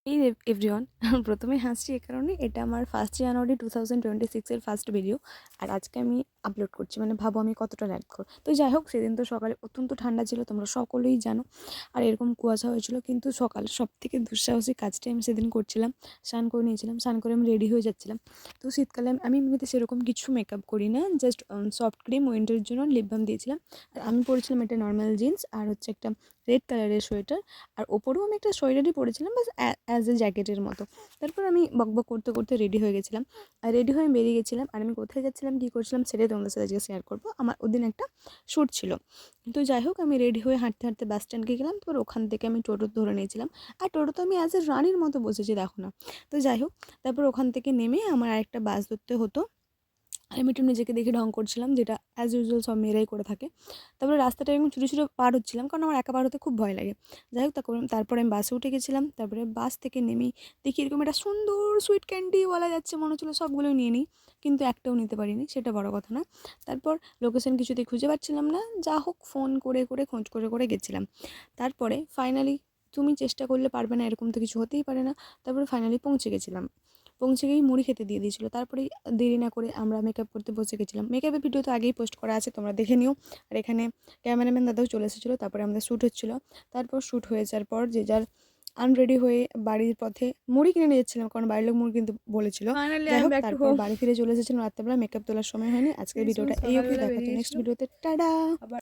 এই এভরিওয়ান প্রথমে হাসছি এ কারণে এটা আমার 1 জানুয়ারি 2026 এর ফার্স্ট ভিডিও। আর আজকে আমি আপলোড করছি, মানে ভাবো আমি কতটা ল্যাগ কর। তো যাই হোক, সেদিন তো সকালে অত্যন্ত ঠান্ডা ছিল, তোমরা সকলেই জানো। আর এরকম কুয়াশা হয়েছিল, কিন্তু সকাল সবথেকে দুঃসাহসিক কাজটা আমি সেদিন করছিলাম। স্নান করে নিয়েছিলাম, স্নান করে আমি রেডি হয়ে যাচ্ছিলাম। তো শীতকালে আমি এমনিতে সেরকম কিছু মেকআপ করি না, জাস্ট সফট ক্রিম, উইন্টারের জন্য লিপ বাম দিয়েছিলাম। আর আমি পরেছিলাম একটা নর্মাল জিন্স আর হচ্ছে একটা রেড কালারের সোয়েটার। আর ওপরেও আমি একটা সোয়েটারই পরেছিলাম, বাস অ্যাজ এ জ্যাকেটের মতো। তারপর আমি বকবক করতে করতে রেডি হয়ে গেছিলাম। আর রেডি হয়ে আমি বেরিয়ে গেছিলাম। আর আমি কোথায় যাচ্ছিলাম, কী করছিলাম, সেটাই তোমাদের সাথে আজকে শেয়ার করবো। আমার ওদিন একটা শ্যুট ছিল। তো যাই হোক, আমি রেডি হয়ে হাঁটতে হাঁটতে বাস স্ট্যান্ডকে গেলাম। তারপর ওখান থেকে আমি টোটো ধরে নিয়েছিলাম। আর টোটোতে আমি অ্যাজ এ রানির মতো বসেছি, দেখো না। তো যাই হোক, তারপর ওখান থেকে নেমে আমার আরেকটা বাস ধরতে হতো। আমি একটু নিজেকে দেখে ঢং করছিলাম, যেটা অ্যাজ ইউজুয়াল সব মেয়েরাই করে থাকে। তারপরে রাস্তাটা এরকম ছোটো ছোটো পার হচ্ছিলাম, কারণ আমার একা পার হতে খুব ভয় লাগে। যাই হোক, তারপরে আমি বাসে উঠে গেছিলাম। তারপরে বাস থেকে নেমেই দেখি এরকম একটা সুন্দর সুইট ক্যান্ডিওয়ালা যাচ্ছে, মনে হচ্ছিলো সবগুলোই নিয়ে নিই, কিন্তু একটাও নিতে পারিনি, সেটা বড় কথা না। তারপর লোকেশন কিছুতেই খুঁজে পাচ্ছিলাম না, যা হোক ফোন করে করে খোঁজ করে করে গেছিলাম। তারপরে ফাইনালি, তুমি চেষ্টা করলে পারবে না এরকম তো কিছু হতেই পারে না। তারপরে ফাইনালি পৌঁছে গেছিলাম। পৌঁছে গিয়েই মুড়ি খেতে দিয়ে দিয়েছিলো। তারপরেই দেরি না করে আমরা মেকআপ করতে বসে গেছিলাম। মেকআপের ভিডিও তো আগেই পোস্ট করা আছে, তোমরা দেখে নিও। আর এখানে ক্যামেরাম্যান দাদাও চলে এসেছিলো। তারপরে আমাদের শ্যুট হচ্ছিলো। তারপর শ্যুট হয়ে যাওয়ার পর যে যার আনরেডি হয়ে বাড়ির পথে মুড়ি কিনে নিয়ে যাচ্ছিলাম, কারণ বাড়ির লোক মুড়ি কিনতে বলেছিল। ফাইনালি যাই আই এম হোক, ব্যাক টু তারপর হোম। বাড়ি ফিরে চলে এসেছিলাম রাত্রেবেলা। মেকআপ তোলার সময় হয়নি। আজকের ভেরি সুন ভিডিওটা এই অবধি, সকালবেলা দেখা হচ্ছে বেরিয়ে নেক্সট গেছিলাম। ভিডিওতে। টাটা। আবার